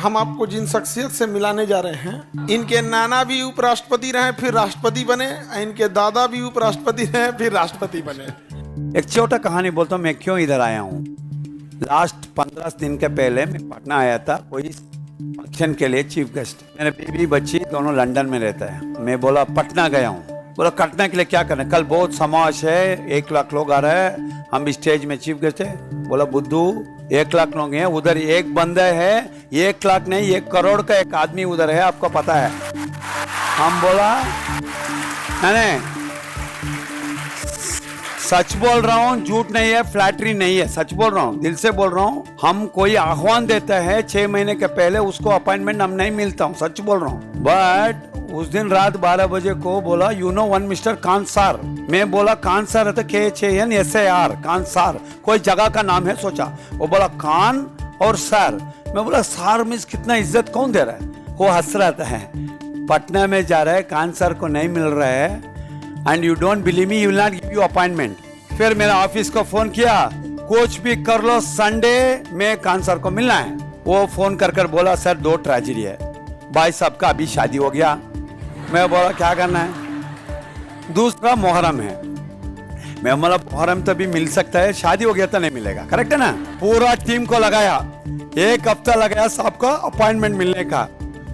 हम आपको जिन शख्सियत से मिलाने जा रहे हैं, इनके नाना भी उपराष्ट्रपति रहे फिर राष्ट्रपति बने, इनके दादा भी उपराष्ट्रपति रहे फिर राष्ट्रपति बने। एक छोटा कहानी बोलता हूँ मैं क्यों इधर आया हूँ। लास्ट 15 दिन के पहले मैं पटना आया था कोई फंक्शन के लिए, चीफ गेस्ट। मेरे बीवी बच्ची दोनों लंदन में रहता है। मैं बोला पटना गया हूँ। बोला कटना के लिए क्या करना, कल बहुत समाज है, 1 लाख लोग आ रहे हैं, हम स्टेज में चीफ गेस्ट है। बोला बुद्धू 1 लाख लोग हैं, उधर एक बंदा है, 1 लाख नहीं 1 करोड़ का एक आदमी उधर है, आपको पता है। हम बोला नहीं सच बोल रहा हूँ, झूठ नहीं है, फ्लैटरी नहीं है, सच बोल रहा हूँ, दिल से बोल रहा हूँ। हम कोई आह्वान देता है 6 महीने के पहले, उसको अपॉइंटमेंट हम नहीं मिलता हूँ, सच बोल रहा हूँ। बट उस दिन रात 12 बजे को बोला यू नो वन मिस्टर कान सार। मैं बोला कान सार है तो KHANSAR, कान सार कोई जगह का नाम है सोचा। वो बोला कान और सर। मैं बोला सार मीन्स कितना इज्जत कौन दे रहा है। वो हंस रहा है। पटना में जा रहा है, कान सर को नहीं मिल रहा है, and you don't believe me, he will not give you appointment. फिर मेरा ऑफिस को फोन किया, कुछ भी कर लो संडे में कान सर को मिलना है। वो फोन कर बोला सर 2 ट्रेजेडी है, भाई साहब का अभी शादी हो गया। मैं बोला क्या करना है, दूसरा मुहर्रम है। मैं बोला मुहर्रम तो भी मिल सकता है, शादी हो गया तो नहीं मिलेगा, करेक्ट है ना। पूरा टीम को लगाया, 1 हफ्ता लगाया सबको अपॉइंटमेंट मिलने का।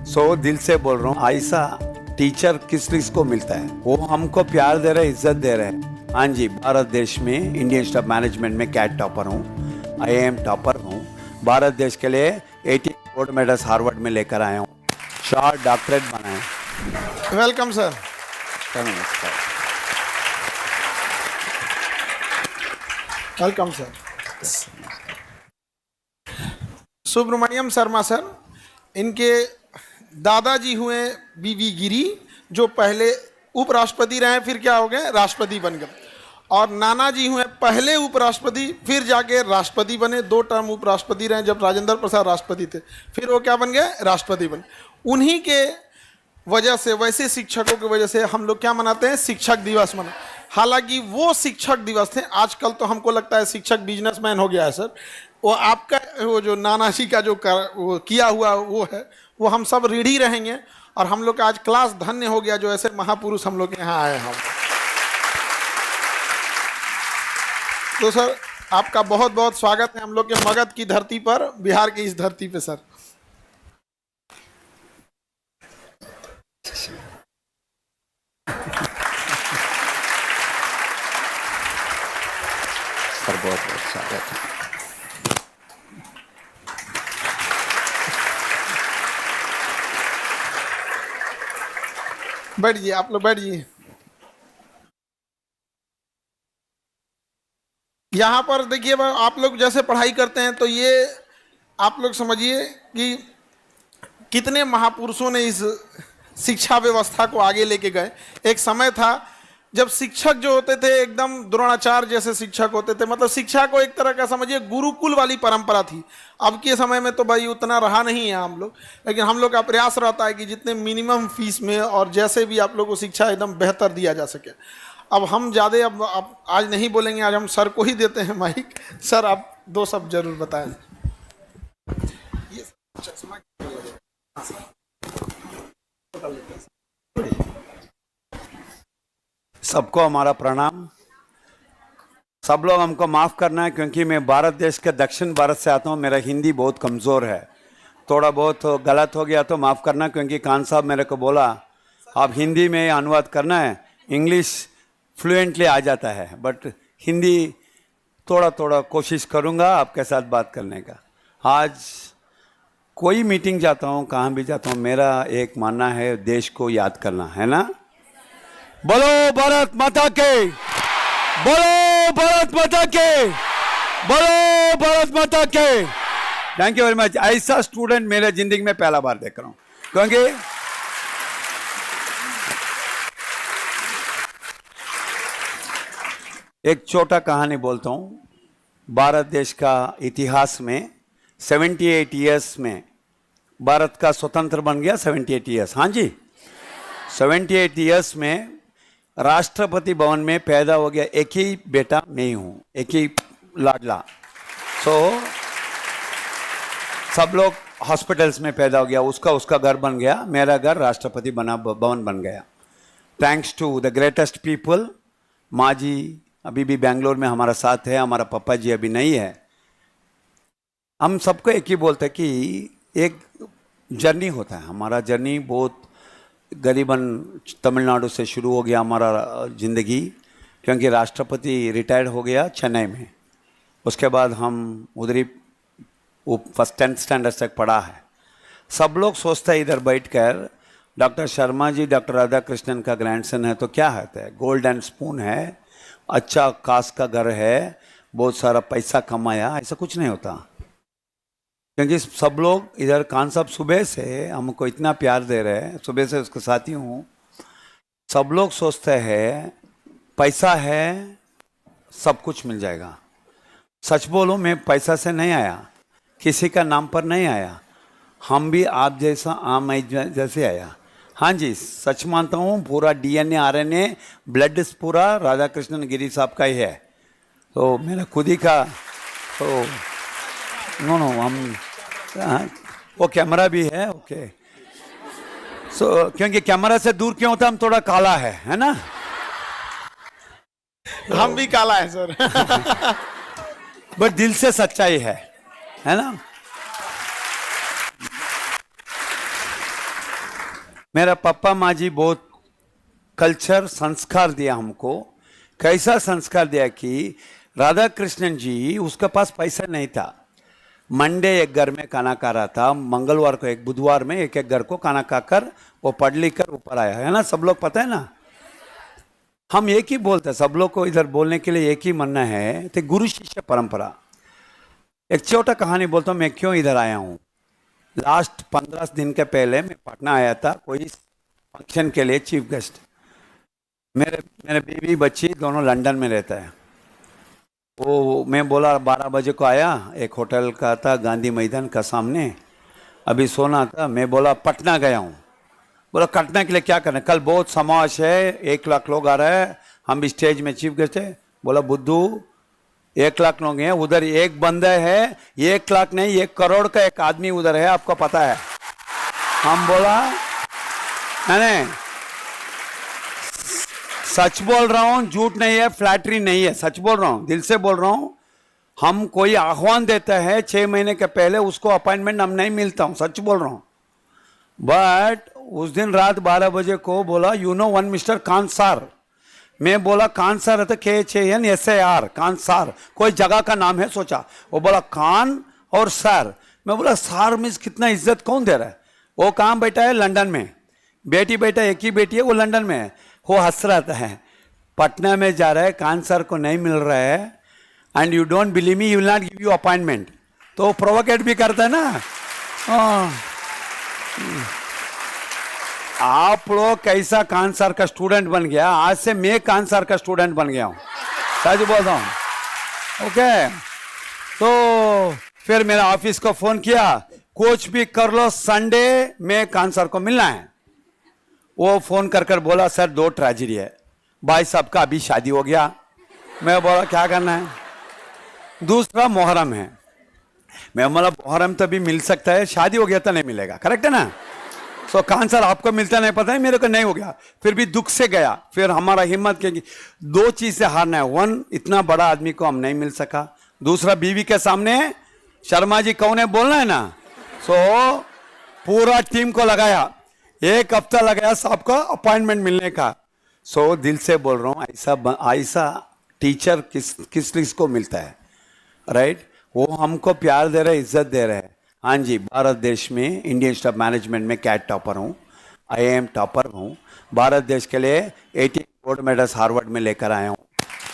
सो दिल से बोल रहा हूँ, ऐसा टीचर किस को मिलता है, वो हमको प्यार दे रहे, इज्जत दे रहे हैं। हाँ जी, भारत देश में इंडियन इंस्टीट्यूट ऑफ मैनेजमेंट में कैट टॉपर हूँ, IIM टॉपर हूँ। भारत देश के लिए 80 गोल्ड मेडल्स हार्वर्ड में लेकर आया हूँ, 4 डॉक्टरेट बनाए। Welcome sir. नमस्कार। Welcome sir. Subramaniam Sharma sir, इनके दादाजी हुए बीवी गिरी, जो पहले उपराष्ट्रपति रहे फिर क्या हो गए, राष्ट्रपति बन गए। और नाना जी हुए पहले उपराष्ट्रपति फिर जाके राष्ट्रपति बने, 2 टर्म उपराष्ट्रपति रहे जब राजेंद्र प्रसाद राष्ट्रपति थे, फिर वो क्या बन गए, राष्ट्रपति बने। उन्हीं के वजह से, वैसे शिक्षकों की वजह से हम लोग क्या मनाते हैं, शिक्षक दिवस मना। हालांकि वो शिक्षक दिवस थे, आजकल तो हमको लगता है शिक्षक बिजनेसमैन हो गया है सर। वो आपका वो जो नाना जी का जो वो किया हुआ वो है, वो हम सब रीढ़ी रहेंगे। और हम लोग का आज क्लास धन्य हो गया जो ऐसे महापुरुष हम लोग के यहाँ आए हैं। तो सर आपका बहुत बहुत स्वागत है हम लोग के मगध की धरती पर, बिहार की इस धरती पे सर। सर बहुत स्वागत है। बैठिए, आप लोग बैठिए। यहाँ पर देखिए, आप लोग जैसे पढ़ाई करते हैं तो ये आप लोग समझिए कि कितने महापुरुषों ने इस शिक्षा व्यवस्था को आगे लेके गए। एक समय था जब शिक्षक जो होते थे एकदम द्रोणाचार्य जैसे शिक्षक होते थे, मतलब शिक्षा को एक तरह का समझिए गुरुकुल वाली परंपरा थी। अब के समय में तो भाई उतना रहा नहीं है हम लोग, लेकिन हम लोग का प्रयास रहता है कि जितने मिनिमम फीस में और जैसे भी आप लोग को शिक्षा एकदम बेहतर दिया जा सके। अब हम ज़्यादा अब आज नहीं बोलेंगे, आज हम सर को ही देते हैं माइक। सर आप 2 शब्द जरूर बताएं। सबको हमारा प्रणाम। सब लोग हमको माफ़ करना है क्योंकि मैं भारत देश के दक्षिण भारत से आता हूँ, मेरा हिंदी बहुत कमज़ोर है, थोड़ा बहुत गलत हो गया तो माफ़ करना। क्योंकि खान साहब मेरे को बोला आप हिंदी में अनुवाद करना है, इंग्लिश फ्लुएंटली आ जाता है, बट हिंदी थोड़ा थोड़ा कोशिश करूँगा आपके साथ बात करने का। आज कोई मीटिंग जाता हूँ, कहाँ भी जाता हूँ, मेरा एक मानना है देश को याद करना है ना। बोलो भारत माता के, बोलो भारत माता के, बोलो भारत माता के। Thank you very much. ऐसा स्टूडेंट मेरे जिंदगी में पहला बार देख रहा हूँ, क्योंकि एक छोटा कहानी बोलता हूँ। भारत देश का इतिहास में 78 ईयर्स में भारत का स्वतंत्र बन गया। 78 ईयर्स, हाँ जी, 78 ईयर्स में राष्ट्रपति भवन में पैदा हो गया एक ही बेटा मैं ही हूँ, एक ही लाडला। सब लोग हॉस्पिटल्स में पैदा हो गया, उसका उसका घर बन गया, मेरा घर राष्ट्रपति भवन बन गया। Thanks to the greatest people. माँ जी अभी भी बेंगलोर में हमारा साथ है, हमारा पापा जी अभी नहीं है। हम सबको एक ही बोलते हैं कि एक जर्नी होता है, हमारा जर्नी बहुत गरीबन तमिलनाडु से शुरू हो गया हमारा ज़िंदगी, क्योंकि राष्ट्रपति रिटायर्ड हो गया चेन्नई में। उसके बाद हम उधर ही फर्स्ट 10th स्टैंडर्ड तक पढ़ा है। सब लोग सोचते हैं इधर बैठकर डॉक्टर शर्मा जी डॉक्टर राधा कृष्णन का ग्रैंडसन है तो क्या होता है, गोल्ड एंड स्पून है, अच्छा कास्ट का घर है, बहुत सारा पैसा कमाया, ऐसा कुछ नहीं होता। क्योंकि सब लोग इधर खान साहब सुबह से हमको इतना प्यार दे रहे हैं, सुबह से उसके साथी हूँ। सब लोग सोचते हैं पैसा है सब कुछ मिल जाएगा। सच बोलो, मैं पैसा से नहीं आया, किसी का नाम पर नहीं आया, हम भी आप जैसा आम जैसे आया। हाँ जी, सच मानता हूँ, पूरा DNA RNA ब्लड पूरा राधा कृष्णन गिरी साहब का ही है, तो मेरा खुद ही का तो नो हम वो कैमरा भी है, ओके। सो क्योंकि कैमरा से दूर क्यों होता, हम थोड़ा काला है ना। हम भी काला है सर। बट दिल से सच्चाई है ना। मेरा पापा माँ जी बहुत कल्चर संस्कार दिया हमको। कैसा संस्कार दिया कि राधा कृष्णन जी उसके पास पैसा नहीं था, मंडे एक घर में खाना खा रहा था, मंगलवार को एक, बुधवार में एक एक घर को खाना खाकर वो पढ़ लिख कर ऊपर आया है ना। सब लोग पता है ना, हम एक ही बोलते हैं, सब लोग को इधर बोलने के लिए एक ही मानना है, तो गुरु शिष्य परंपरा। एक छोटा कहानी बोलता हूँ मैं क्यों इधर आया हूँ। लास्ट 15 दिन के पहले मैं पटना आया था कोई फंक्शन के लिए, चीफ गेस्ट। मेरे बीवी बच्ची दोनों लंदन में रहता है। वो मैं बोला 12 बजे को आया, एक होटल का था गांधी मैदान का सामने, अभी सोना था। मैं बोला पटना गया हूँ। बोला पटना के लिए क्या करना है, कल बहुत समाज है, 1 लाख लोग आ रहे हैं, हम भी स्टेज में चीफ गेस्ट है। बोला बुद्धू 1 लाख लोग हैं, उधर एक बंदा है, 1 लाख नहीं 1 करोड़ का एक आदमी उधर है, आपको पता है। हम बोला नहीं, सच बोल रहा हूं, झूठ नहीं है, फ्लैटरी नहीं है, सच बोल रहा हूं, दिल से बोल रहा हूं। हम कोई आह्वान देता है 6 महीने के पहले, उसको अपॉइंटमेंट हम नहीं मिलता हूं, सच बोल रहा हूं। बट उस दिन रात 12 बजे को बोला यू नो वन मिस्टर कान सार। मैं बोला कान सार है तो KHANSAR, कान सार कोई जगह का नाम है सोचा। वो बोला कान और सार। मैं बोला सार मीन्स कितना इज्जत कौन दे रहा है। वो कहाँ बैठा है, लंदन में। बेटी बेटा एक ही बेटी है, वो लंदन में है। वो हंस रहा है, पटना में जा रहा है, कान सर को नहीं मिल रहा है, and you don't believe me, you will not give you appointment. तो प्रोवोकेट भी करता है ना। आप लोग कैसा कान सर का स्टूडेंट बन गया, आज से मैं कान सर का स्टूडेंट बन गया हूँ, सच बोल रहा हूँ। ओके, तो फिर मेरा ऑफिस को फोन किया, कुछ भी कर लो संडे में कान सर को मिलना है। वो फोन कर कर बोला सर 2 ट्रेजेडी है, भाई साहब का अभी शादी हो गया। मैं बोला क्या करना है, दूसरा मुहर्रम है। मैं बोला मुहर्रम तो भी मिल सकता है, शादी हो गया तो नहीं मिलेगा, करेक्ट है ना। सो कान सर आपको मिलता नहीं, पता है मेरे को नहीं हो गया, फिर भी दुख से गया। फिर हमारा हिम्मत क्योंकि 2 चीज से हारना है, 1 इतना बड़ा आदमी को हम नहीं मिल सका, दूसरा बीवी के सामने शर्मा जी कौन है बोलना है ना। सो पूरा टीम को लगाया, 1 हफ्ता लगाया सबको अपॉइंटमेंट मिलने का। सो दिल से बोल रहा हूँ, ऐसा टीचर किसको मिलता है, राइट। वो हमको प्यार दे रहे, इज्जत दे रहे हैं। हाँ जी, भारत देश में इंडियन इंस्टीट्यूट ऑफ मैनेजमेंट में कैट टॉपर हूँ, IIM टॉपर हूँ। भारत देश के लिए 18 गोल्ड मेडल्स हार्वर्ड में लेकर आया हूँ,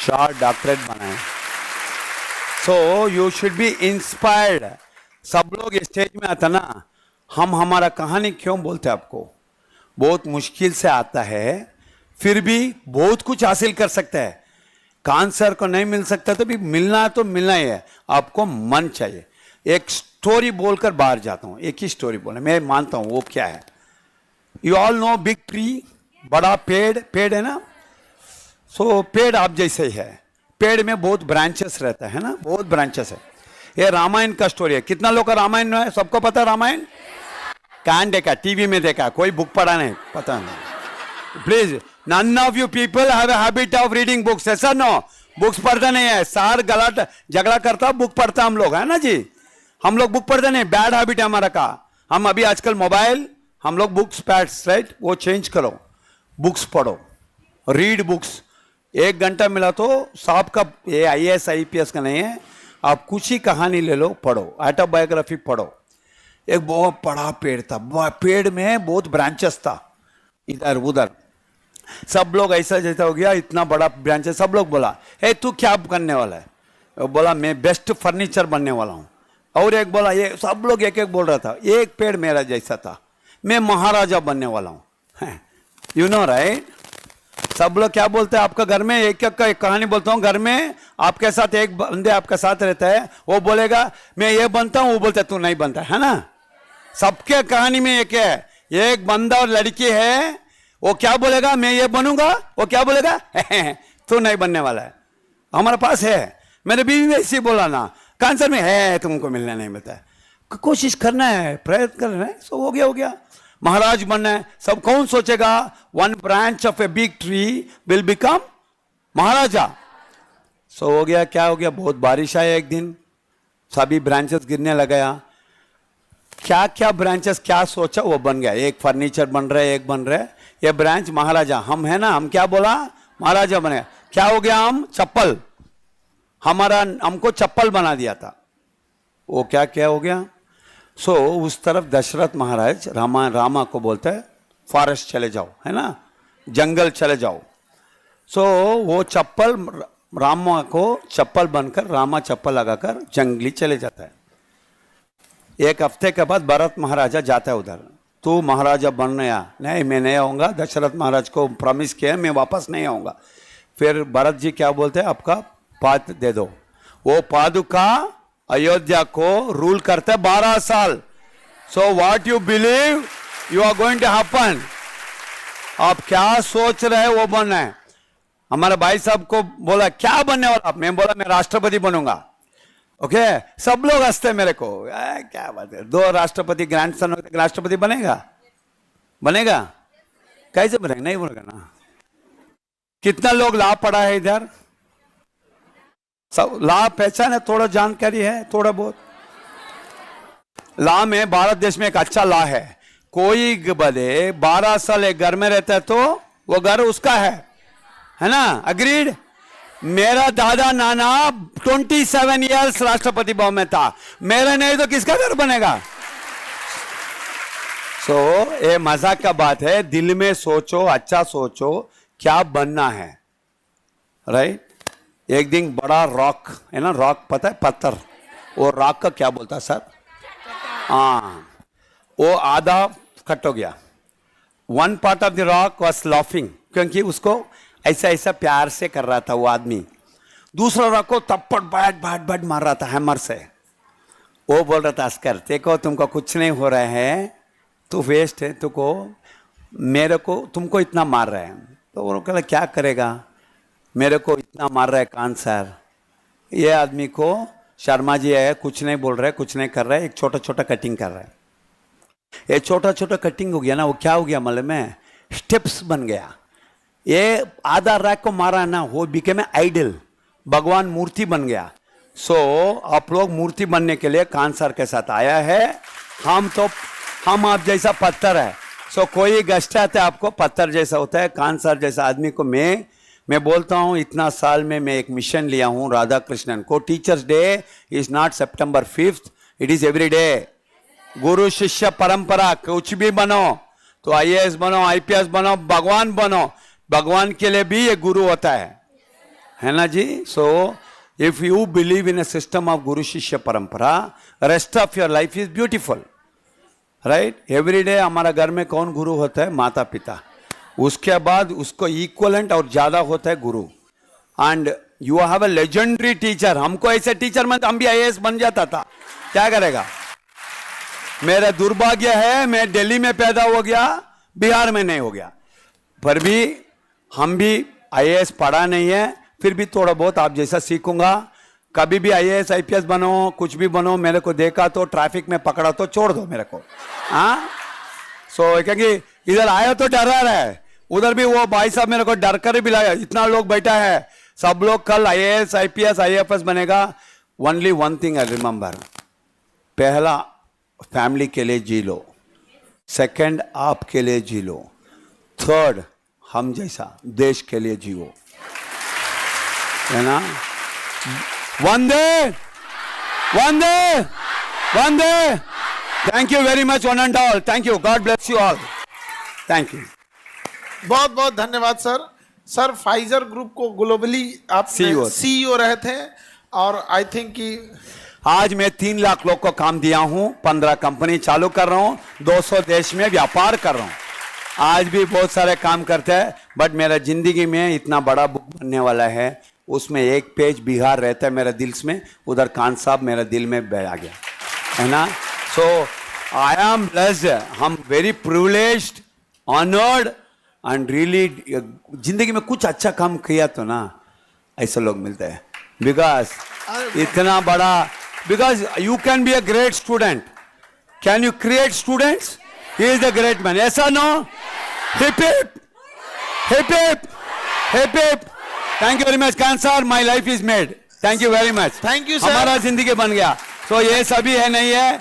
4 डॉक्टरेट बनाए। So you should be inspired. सब लोग स्टेज में आता ना, हम हमारा कहानी क्यों बोलते हैं आपको, बहुत मुश्किल से आता है, फिर भी बहुत कुछ हासिल कर सकता है। कान सर को नहीं मिल सकता तो भी मिलना तो मिलना ही है, आपको मन चाहिए। एक स्टोरी बोलकर बाहर जाता हूं, एक ही स्टोरी बोलना मैं मानता हूं, वो क्या है। You all know big tree, बड़ा पेड़ है ना। सो पेड़ आप जैसे ही है, पेड़ में बहुत ब्रांचेस रहता है ना, बहुत ब्रांचेस है। ये रामायण का स्टोरी है। कितना लोग का रामायण है, सबको पता है रामायण? कान देखा, टीवी में देखा, कोई बुक पढ़ा नहीं, पता नहीं। Please, none of you people have a habit of reading books, ऐसा नो? बुक्स पढ़ता नहीं है, सार गलत झगड़ा करता, बुक पढ़ता हम लोग, है ना जी? हम लोग बुक पढ़ते नहीं, बैड हैबिट है हमारा का। हम अभी आजकल मोबाइल, हम लोग बुक्स पैड्स, राइट, वो चेंज करो, बुक्स पढ़ो, रीड बुक्स। 1 घंटा मिला तो साहब का, ये IAS IPS का नहीं है, आप कुछ ही कहानी ले लो, पढ़ो, ऑटोबायोग्राफी पढ़ो। एक बहुत बड़ा पेड़ था, पेड़ में बहुत ब्रांचेस था, इधर उधर, सब लोग ऐसा जैसा हो गया, इतना बड़ा ब्रांचेस, सब लोग बोला, हे तू क्या करने वाला है? वो बोला मैं बेस्ट फर्नीचर बनने वाला हूँ। और एक बोला, ये सब लोग एक एक बोल रहा था, एक पेड़ मेरा जैसा था, मैं महाराजा बनने वाला हूँ। You know right? सब लोग क्या बोलते हैं आपका घर में, एक एक कहानी बोलता हूँ, घर में आपके साथ एक बंदे आपके साथ रहता है, वो बोलेगा मैं ये बनता हूँ, वो बोलता तू नहीं बनता, है ना? सबके कहानी में एक है, एक बंदा और लड़की है, वो क्या बोलेगा मैं ये बनूंगा, वो क्या बोलेगा तू नहीं बनने वाला है। हमारे पास है, मेरे बीवी भी ऐसे बोला ना, कैंसर में है, तुमको मिलने नहीं मिलता है, कोशिश करना है, प्रयत्न करना है, सो हो गया। महाराज बनना है, सब कौन सोचेगा one branch of a big tree will become maharaja. So हो गया, क्या हो गया, बहुत बारिश आया एक दिन, सभी ब्रांचेस गिरने लगा। क्या क्या ब्रांचेस क्या सोचा वो बन गया, एक फर्नीचर बन रहा है, एक बन रहा है, ये ब्रांच महाराजा। हम है ना, हम क्या बोला, महाराजा बने, क्या हो गया, हम चप्पल, हमको चप्पल बना दिया था, वो क्या क्या हो गया। सो उस तरफ दशरथ महाराज रामा को बोलते हैं फॉरेस्ट चले जाओ, है ना, जंगल चले जाओ। सो वो चप्पल, रामा को चप्पल बनकर, रामा चप्पल लगाकर जंगली चले जाता है। 1 हफ्ते के बाद भरत महाराजा जाता है उधर, तू महाराजा बनने आ, नहीं मैं नहीं आऊँगा, दशरथ महाराज को प्रॉमिस किया मैं वापस नहीं आऊँगा। फिर भरत जी क्या बोलते हैं, आपका पाद दे दो। वो पादुका अयोध्या को रूल करते 12 साल। So what you believe you are going to happen, आप क्या सोच रहे हैं वो बनना है। हमारे भाई साहब को बोला क्या बनने वाला आप, मैं बोला मैं राष्ट्रपति बनूंगा। ओके, सब लोग हंसते मेरे को, क्या बात है, 2 राष्ट्रपति ग्रैंडसन राष्ट्रपति बनेगा कैसे बनेगा, नहीं बनेगा ना। कितना लोग लाभ पड़ा है इधर, सब लाभ पहचान है, थोड़ा जानकारी है, थोड़ा बहुत लाभ में। भारत देश में एक अच्छा लाभ है, कोई बदे 12 साल एक घर में रहता है तो वो घर उसका है ना, अग्रीड। मेरा दादा नाना 27 इयर्स राष्ट्रपति भवन में था, मेरा नहीं तो किसका घर बनेगा। सो ये मजाक का बात है, दिल में सोचो, अच्छा सोचो क्या बनना है, राइट। एक दिन बड़ा रॉक है ना, रॉक पता है, पत्थर, वो रॉक का क्या बोलता सर, हाँ, वो आधा कट हो गया। 1 part of the rock was laughing, क्योंकि उसको ऐसा ऐसा प्यार से कर रहा था वो आदमी। दूसरा रॉक को थप्पड़ बाट मार रहा था हैमर से। वो बोल रहा था अस्कर देखो तुमको कुछ नहीं हो रहा है, तू वेस्ट है, तुमको इतना मार रहा है। तो वो कहला क्या करेगा, मेरे को इतना मार रहा है कान सर। ये आदमी को शर्मा जी है, कुछ नहीं बोल रहा है, कुछ नहीं कर रहा है, एक छोटा छोटा कटिंग कर रहा है। ये छोटा छोटा कटिंग हो गया ना, वो क्या हो गया मालूम है, स्टेप्स बन गया। ये आधा रैक को मारा ना, वो बिकेम आइडल, भगवान मूर्ति बन गया। सो आप लोग मूर्ति बनने के लिए कान सर के साथ आया है, हम आप जैसा पत्थर है। सो कोई गस्ट आता है आपको पत्थर जैसा होता है, कान सर जैसा आदमी को मैं बोलता हूँ इतना साल में मैं एक मिशन लिया हूँ राधा कृष्णन को। Teachers day is not September 5th, it is every day. गुरु शिष्य परंपरा, कुछ भी बनो तो IAS बनो, IPS बनो, भगवान बनो, भगवान के लिए भी ये गुरु होता है ना जी। So if you believe in a system of guru shishya parampara, rest of your life is beautiful, right. Every day हमारा घर में कौन गुरु होता है, माता पिता, उसके बाद उसको इक्वलेंट और ज्यादा होता है गुरु। And you have a legendary teacher. हमको ऐसे टीचर में हम भी IAS बन जाता था, क्या करेगा। मेरा दुर्भाग्य है मैं दिल्ली में पैदा हो गया, बिहार में नहीं हो गया, पर भी हम भी IAS पढ़ा नहीं है, फिर भी थोड़ा बहुत आप जैसा सीखूंगा। कभी भी आईएएस आईपीएस बनो, कुछ भी बनो, मेरे को देखा तो ट्रैफिक में पकड़ा तो छोड़ दो मेरे को। हाँ, सो क्योंकि इधर आया तो डरा रहा है, उधर भी वो भाई साहब मेरे को डर कर ही बुलाया, इतना लोग बैठा है, सब लोग कल आईएएस आईपीएस आईएफएस बनेगा। Only one thing I remember, पहला फैमिली के लिए जी लो, सेकंड आपके लिए जी लो, थर्ड हम जैसा देश के लिए जियो, है ना। वंदे वंदे वंदे। Thank you very much one and all, thank you, God bless you all, thank you. बहुत बहुत धन्यवाद सर। सर फाइजर ग्रुप को ग्लोबली आप सीईओ रहे थे, और आई थिंक कि आज मैं 3 लाख लोग को काम दिया हूं, 15 कंपनी चालू कर रहा हूं, 200 देश में व्यापार कर रहा हूं। आज भी बहुत सारे काम करते हैं, बट मेरा जिंदगी में इतना बड़ा बुक बनने वाला है, उसमें एक पेज बिहार रहता है मेरे दिल में, उधर खान साहब मेरे दिल में बैठ आ गया, है ना। So I am blessed, I am very privileged, honoured and really जिंदगी में कुछ अच्छा काम किया तो ना ऐसे लोग मिलते हैं, बिकॉज इतना बड़ा, because you can be a great student, can you create students, he is the great man, ऐसा no. Hip hip hip hip hip hip. Thank you very much Khan sir, my life is made, thank you very much, thank you sir, हमारा जिंदगी बन गया। तो ये सभी है नहीं है,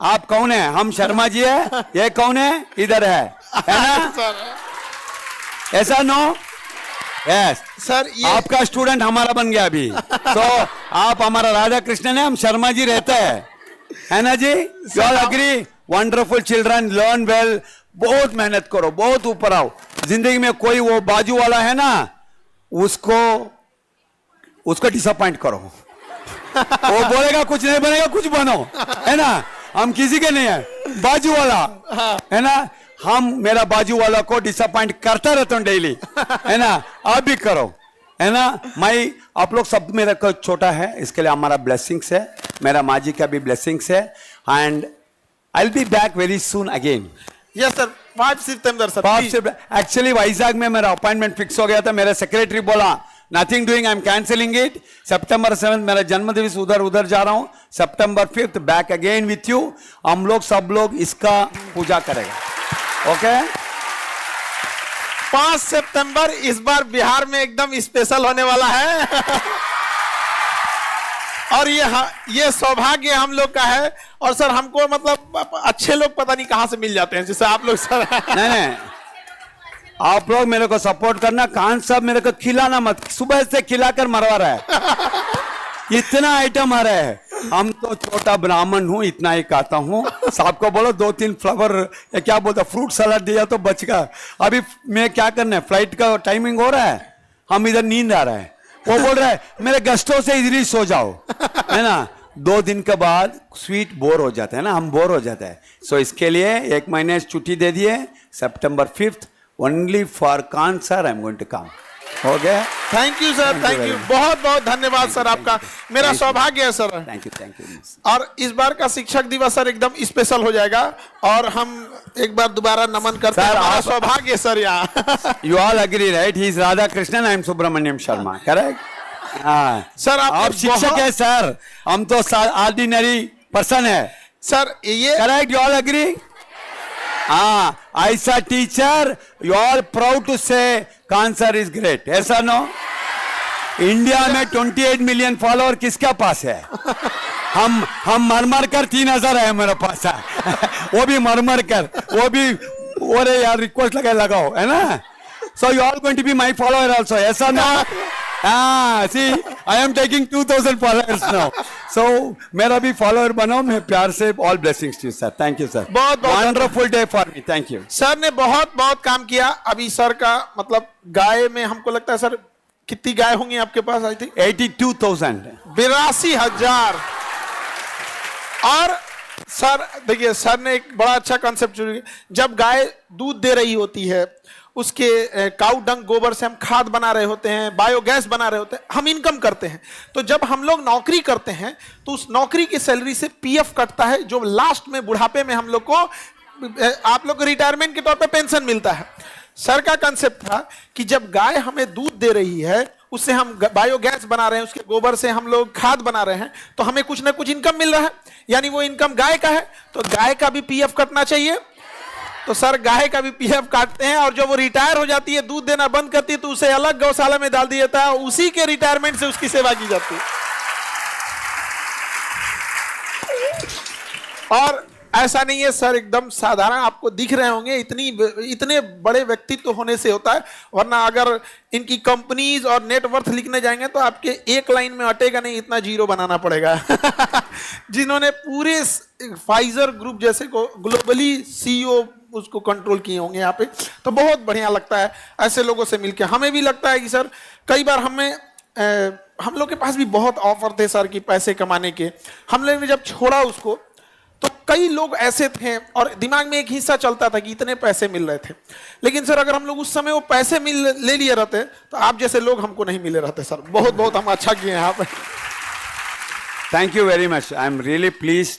आप कौन है, हम शर्मा जी है, ये कौन है, इधर है ना, ऐसा नो। यस सर, ये आपका स्टूडेंट हमारा बन गया अभी, तो आप हमारा राधा कृष्णन है, हम शर्मा जी रहते हैं, है ना जी। You all agree, wonderful children, learn well, बहुत मेहनत करो, बहुत ऊपर आओ जिंदगी में। कोई वो बाजू वाला है ना, उसको डिसअपॉइंट करो, वो बोलेगा कुछ नहीं बनेगा, कुछ बनो, है ना। हम किसी के नहीं है, बाजू वाला है ना, हम मेरा बाजू वाला को डिसअपॉइंट करता रहता हूं डेली, है ना। आप भी करो, है ना। मैं आप लोग सब मेरा को छोटा है, इसके लिए हमारा ब्लेसिंग्स है, मेरा माँ जी का भी ब्लेसिंग्स है, and I will be back very soon again. Yes sir, 5 September sir. Actually Vizag में मेरा अपॉइंटमेंट फिक्स हो गया था, मेरा सेक्रेटरी बोला nothing doing, I am cancelling it. सितंबर 7 मेरा जन्मदिवस, उधर जा रहा हूं। सितंबर 5 बैक अगेन विथ यू, हम लोग सब लोग इसका पूजा करेगा, ओके। 5 सितंबर इस बार बिहार में एकदम स्पेशल होने वाला है और ये सौभाग्य हम लोग का है। और सर हमको मतलब अच्छे लोग पता नहीं कहां से मिल जाते हैं, जैसे आप लोग सर। नहीं, आप लोग मेरे को सपोर्ट करना, खान साहब मेरे को खिलाना मत, सुबह से खिलाकर मरवा रहा है, इतना आइटम आ रहा है। हम तो छोटा ब्राह्मण हूं, इतना ही खाता हूं। साहब को बोलो 2-3 फ्लावर, क्या बोलता, फ्रूट सलाद दिया तो बच गया। अभी मैं क्या करना है, फ्लाइट का टाइमिंग हो रहा है, हम इधर नींद आ रहा है, वो बोल रहा है मेरे गेस्टों से इधर ही सो जाओ, है ना। 2 दिन के बाद स्वीट बोर हो जाता है ना, हम बोर हो जाते हैं। सो इसके लिए 1 महीने छुट्टी दे दिए, सितंबर 5 only for Khan sir I am going to come, हो गया। Thank you sir, thank you, बहुत बहुत धन्यवाद सर आपका, मेरा सौभाग्य है सर। Thank you. और इस बार का शिक्षक दिवस सर एकदम स्पेशल हो जाएगा, और हम एक बार दोबारा नमन करते हैं, हमारा सौभाग्य सर यहाँ। You all agree right, he is Radha Krishnan, I am Subramaniam Sharma, correct. हाँ सर आप शिक्षक है सर, हम तो ऑर्डिनरी पर्सन है सर, ये करेक्ट, यू ऑल एग्री। हाँ, ऐसा teacher you all proud to say Khan sir is great, ऐसा नो। इंडिया में 28 मिलियन फॉलोअर किसके पास है? हम मर कर 3000 है मेरे पास है वो भी मर कर, वो भी और यार रिक्वेस्ट लगाओ, है ना। So you all going to be my follower also, ऐसा no. See I am taking 2000 followers now, so मेरा भी फॉलोअर बनो, मैं प्यार से all blessings to you sir, thank you sir, बहुत wonderful day for me, thank you. Sir ने बहुत बहुत काम किया। अभी सर का मतलब गाय में हमको लगता है सर, कितनी गाय होंगी आपके पास? I think 82,000, 82,000। और सर देखिए, सर ने एक बड़ा अच्छा कॉन्सेप्ट शुरू किया। जब गाय दूध दे रही होती है, उसके काऊ डंग गोबर से हम खाद बना रहे होते हैं, बायोगैस बना रहे होते हैं, हम इनकम करते हैं। तो जब हम लोग नौकरी करते हैं तो उस नौकरी की सैलरी से पीएफ कटता है, जो लास्ट में बुढ़ापे में हम लोग को, आप लोग को रिटायरमेंट के तौर पे पेंशन मिलता है। सर का कंसेप्ट था कि जब गाय हमें दूध दे रही है, उससे हम बायोगैस बना रहे हैं, उसके गोबर से हम लोग खाद बना रहे हैं, तो हमें कुछ ना कुछ इनकम मिल रहा है, यानी वो इनकम गाय का है, तो गाय का भी पीएफ कटना चाहिए। तो सर गाय का भी पीएफ काटते हैं, और जब वो रिटायर हो जाती है, दूध देना बंद करती है, तो उसे अलग गौशाला में डाल दिया जाता है, और उसी के रिटायरमेंट से उसकी सेवा की जाती है। और ऐसा नहीं है सर, एकदम साधारण आपको दिख रहे होंगे, इतने बड़े व्यक्तित्व होने से होता है, वरना अगर इनकी कंपनीज और नेटवर्थ लिखने जाएंगे तो आपके एक लाइन में अटेगा नहीं, इतना जीरो बनाना पड़ेगा। जिन्होंने पूरे फाइजर ग्रुप जैसे को ग्लोबली सीईओ उसको कंट्रोल किए होंगे यहाँ पे, तो बहुत बढ़िया लगता है ऐसे लोगों से मिलकर। हमें भी लगता है कि सर कई बार हम लोग के पास भी बहुत ऑफर थे सर कि पैसे कमाने के, हम लोग ने जब छोड़ा उसको तो कई लोग ऐसे थे और दिमाग में एक हिस्सा चलता था कि इतने पैसे मिल रहे थे, लेकिन सर अगर हम लोग उस समय वो पैसे ले लिए रहते तो आप जैसे लोग हमको नहीं मिले रहते सर। बहुत बहुत हम अच्छा किए यहाँ पे। Thank you very much, I am really pleased,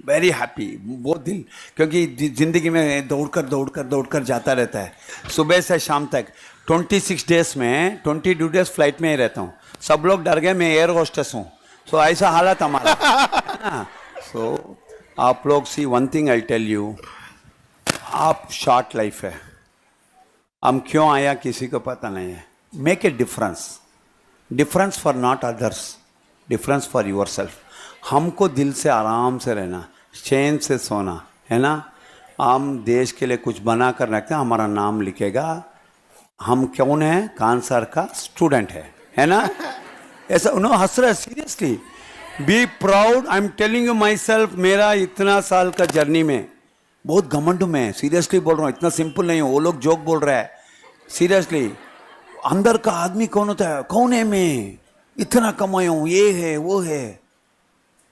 very happy, बहुत दिल, क्योंकि जिंदगी में दौड़ कर जाता रहता है सुबह से शाम तक। 26 डेज में 22 डेज फ्लाइट में ही रहता हूँ। सब लोग डर गए मैं एयर होस्टेस हूँ, सो ऐसा हालत हमारा। सो आप लोग see one thing I tell you, आप शॉर्ट लाइफ है, हम क्यों आया किसी को पता नहीं है। Make a difference for not others, difference for yourself. हमको दिल से आराम से रहना, चैन से सोना है ना। हम देश के लिए कुछ बना कर रखते हैं, हमारा नाम लिखेगा। हम कौन है? कान सर का स्टूडेंट है ना। ऐसा उन्होंने हंस रहे, seriously be proud, I am telling you my self. मेरा इतना साल का जर्नी में बहुत घमंड में, सीरियसली बोल रहा हूँ, इतना सिंपल नहीं हो। वो लोग जोक बोल रहा है, सीरियसली अंदर का आदमी कौन होता है, कौन है मैं, इतना कमाया हूँ, ये है वो है,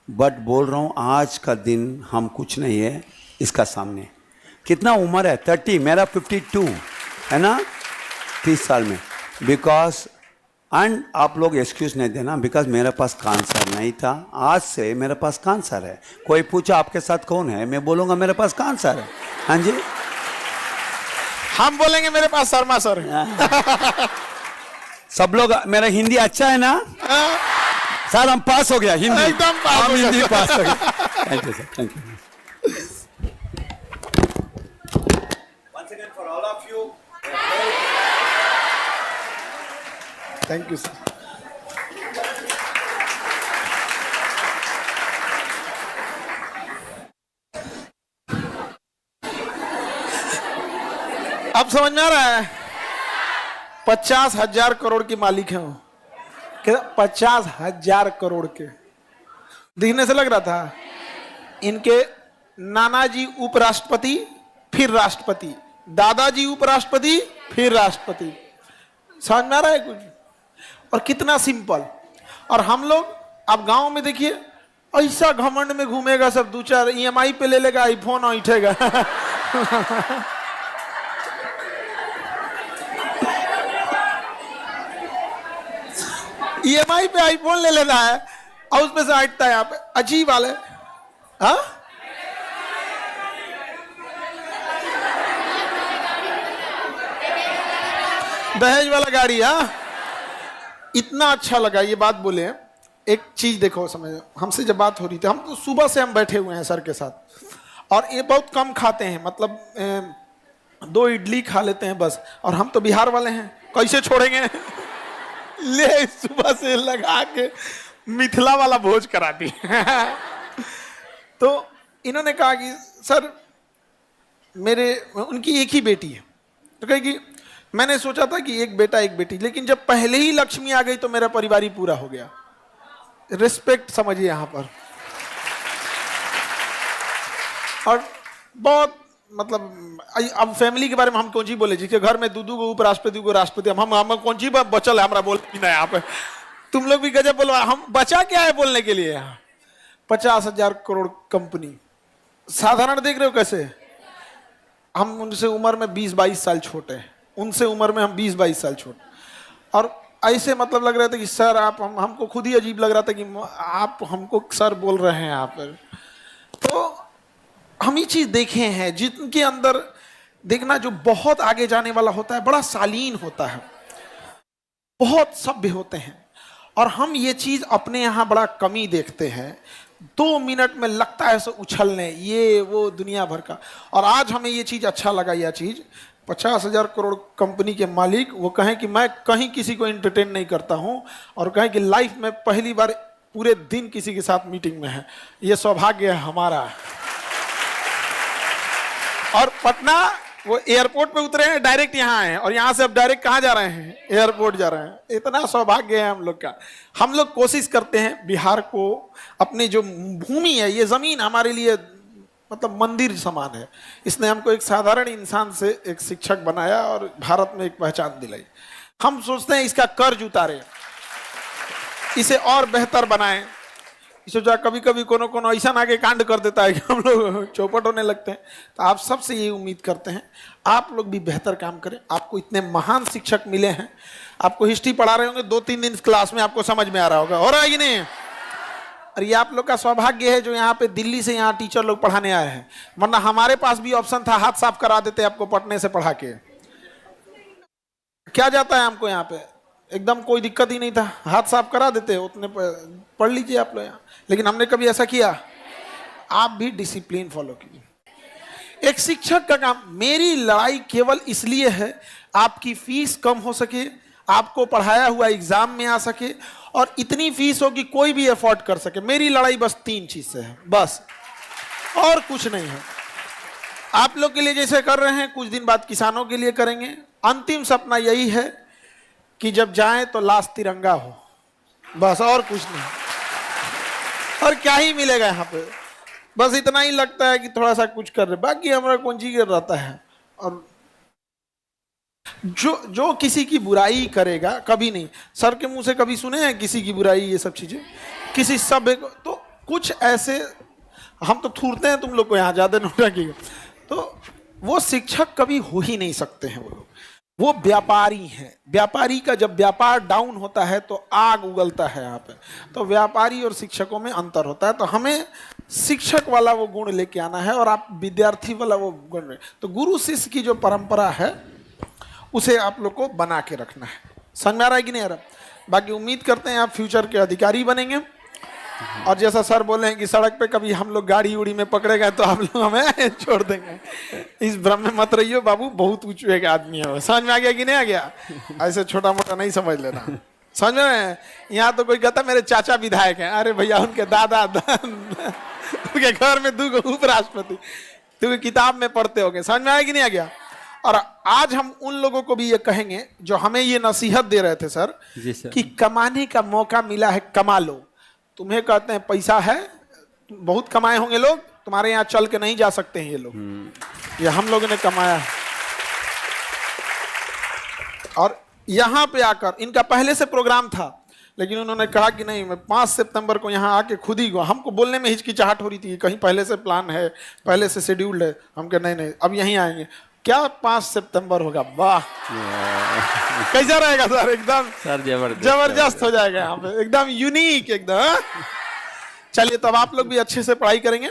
बट बोल रहा हूँ आज का दिन हम कुछ नहीं है इसका सामने। कितना उम्र है? 30, मेरा 52 है ना, 30 साल में। बिकॉज एंड आप लोग एक्सक्यूज नहीं देना, बिकॉज मेरे पास कैंसर नहीं था, आज से मेरे पास कैंसर है। कोई पूछा आपके साथ कौन है, मैं बोलूँगा मेरे पास कैंसर है। हाँ जी, हम बोलेंगे मेरे पास शर्मा सर है। सब लोग, मेरा हिंदी अच्छा है ना सर? हम पास हो गया हिंदी, एकदम पास हो गया। हिंदी पास हो गया। Thank you sir, thank you. Once again for all of you. Thank you sir. अब समझ में आ रहा है? 50,000 करोड़ के मालिक हैं वो। 50,000 करोड़ के। दिखने से लग रहा था इनके नाना जी उपराष्ट्रपति, फिर राष्ट्रपति, दादाजी उपराष्ट्रपति, फिर राष्ट्रपति। समझ में आ रहा है कुछ? और कितना सिंपल। और हम लोग अब गांव में देखिए, ऐसा घमंड में घूमेगा सब, 2-4 EMI पे ले लेगा, आईफोन उठेगा। EMI पे आईफोन ले लेना है और उसमें से हटता है यहाँ पे। अजीब वाले, हाँ दहेज वाला गाड़ी। हाँ, इतना अच्छा लगा ये बात बोले। एक चीज देखो, समझ, हमसे जब बात हो रही थी, हम तो सुबह से हम बैठे हुए हैं सर के साथ, और ये बहुत कम खाते हैं, मतलब 2 इडली खा लेते हैं बस। और हम तो बिहार वाले हैं, कैसे छोड़ेंगे? ले सुबह से लगा के मिथिला वाला भोज करा दी। तो इन्होंने कहा कि सर उनकी एक ही बेटी है, तो कहेगी मैंने सोचा था कि एक बेटा एक बेटी, लेकिन जब पहले ही लक्ष्मी आ गई तो मेरा परिवार ही पूरा हो गया। रिस्पेक्ट समझिए यहाँ पर। और बहुत मतलब अब फैमिली के बारे में हम कौन सी बोले, जिसके घर में 2 उपराष्ट्रपति को राष्ट्रपति, हम कौन सी बचल है हमारा बोल ना यहाँ पे। तुम लोग भी गजब बोलो, हम बचा क्या है बोलने के लिए यहाँ। 50,000 करोड़ कंपनी, साधारण देख रहे हो कैसे? हम उनसे उम्र में 20-22 साल छोटे हैं, उनसे उम्र में हम 20-22 साल छोटे। और ऐसे मतलब लग रहा था कि सर आप हमको खुद ही अजीब लग रहा था कि आप हमको सर बोल रहे हैं आप। तो हम ये चीज देखे हैं, जिनके अंदर देखना जो बहुत आगे जाने वाला होता है, बड़ा शालीन होता है। बहुत सभ्य होते हैं, और हम ये चीज अपने यहाँ बड़ा कमी देखते हैं। 2 मिनट में लगता है ऐसे उछलने, ये वो दुनिया भर का। और आज हमें ये चीज अच्छा लगा, यह चीज 50,000 करोड़ कंपनी के मालिक वो कहें कि मैं कहीं किसी को एंटरटेन नहीं करता हूं, और कहें कि लाइफ में पहली बार पूरे दिन किसी के साथ मीटिंग में है। ये सौभाग्य है हमारा। और पटना वो एयरपोर्ट पे उतरे हैं, डायरेक्ट यहाँ आए हैं, और यहाँ से अब डायरेक्ट कहाँ जा रहे हैं? एयरपोर्ट जा रहे हैं। इतना सौभाग्य है हम लोग का। हम लोग कोशिश करते हैं बिहार को, अपनी जो भूमि है, ये जमीन हमारे लिए मतलब मंदिर समान है। इसने हमको एक साधारण इंसान से एक शिक्षक बनाया और भारत में एक पहचान दिलाई। हम सोचते हैं इसका कर्ज उतारे, इसे और बेहतर बनाएं। इसे जो कभी कभी कोनो ऐसा आगे कांड कर देता है कि हम लोग चौपट होने लगते हैं। तो आप सबसे ये उम्मीद करते हैं आप लोग भी बेहतर काम करें। आपको इतने महान शिक्षक मिले हैं, आपको हिस्ट्री पढ़ा रहे होंगे 2-3 दिन क्लास में, आपको समझ में आ रहा होगा, हो रहा है कि नहीं? और ये आप लोग का सौभाग्य है जो यहाँ पे दिल्ली से यहाँ टीचर लोग पढ़ाने आए हैं, वरना हमारे पास भी ऑप्शन था, हाथ साफ करा देते आपको पटने से पढ़ा के। क्या जाता है हमको यहाँ पे, एकदम कोई दिक्कत ही नहीं था, हाथ साफ करा देते, उतने पढ़ लीजिए आप लोग यहाँ। लेकिन हमने कभी ऐसा किया? आप भी डिसिप्लिन फॉलो कीजिए। एक शिक्षक का काम, मेरी लड़ाई केवल इसलिए है आपकी फीस कम हो सके, आपको पढ़ाया हुआ एग्जाम में आ सके, और इतनी फीस हो कि कोई भी अफोर्ड कर सके। मेरी लड़ाई बस 3 चीज से है, बस, और कुछ नहीं है। आप लोग के लिए जैसे कर रहे हैं, कुछ दिन बाद किसानों के लिए करेंगे। अंतिम सपना यही है कि जब जाएं तो लाश तिरंगा हो, बस, और कुछ नहीं। और क्या ही मिलेगा यहाँ पे, बस इतना ही लगता है कि थोड़ा सा कुछ कर रहे, बाकी हमारा कौन चीज रहता है। और जो किसी की बुराई करेगा, कभी नहीं, सर के मुंह से कभी सुने हैं किसी की बुराई, ये सब चीजें किसी सभ्य को? तो कुछ ऐसे हम तो थूरते हैं तुम लोग को यहाँ ज्यादा नौटंकी, तो वो शिक्षक कभी हो ही नहीं सकते हैं। वो व्यापारी हैं। व्यापारी का जब व्यापार डाउन होता है तो आग उगलता है यहाँ पे। तो व्यापारी और शिक्षकों में अंतर होता है। तो हमें शिक्षक वाला वो गुण लेके आना है, और आप विद्यार्थी वाला वो गुण। तो गुरु शिष्य की जो परंपरा है उसे आप लोग को बना के रखना है। समझ में आ रहा है कि नहीं आ रहा? बाकी उम्मीद करते हैं आप फ्यूचर के अधिकारी बनेंगे। और जैसा सर बोले हैं कि सड़क पे कभी हम लोग गाड़ी उड़ी में पकड़े गए तो आप लोग हमें छोड़ देंगे, इस भ्रम में मत रहियो बाबू, बहुत ऊंचे एक आदमी है। समझ में आ गया कि नहीं आ गया? ऐसे छोटा मोटा नहीं समझ लेना, समझ में? यहाँ तो कोई कहता मेरे चाचा विधायक हैं, अरे भैया उनके दादा उनके घर में 2 उपराष्ट्रपति, तो किताब में पढ़ते होगे। समझ में आया कि नहीं आ गया? और आज हम उन लोगों को भी ये कहेंगे जो हमें ये नसीहत दे रहे थे सर, कि कमाने का मौका मिला है, कमा लो। तुम्हें कहते हैं पैसा है, बहुत कमाए होंगे लोग, तुम्हारे यहाँ चल के नहीं जा सकते हैं ये लोग, ये हम लोगों ने कमाया है। और यहाँ पे आकर इनका पहले से प्रोग्राम था, लेकिन उन्होंने कहा कि नहीं, मैं 5 सितंबर को यहाँ आके खुद ही गो। हमको बोलने में हिचकिचाहट हो रही थी, कहीं पहले से प्लान है, पहले से शेड्यूल्ड है। हम कहे नहीं, अब यहीं आएंगे। क्या 5 सितंबर होगा? वाह, कैसा रहेगा सर? एकदम सर जबरदस्त हो जाएगा यहाँ पे, एकदम यूनिक एकदम। चलिए, तब आप लोग भी अच्छे से पढ़ाई करेंगे।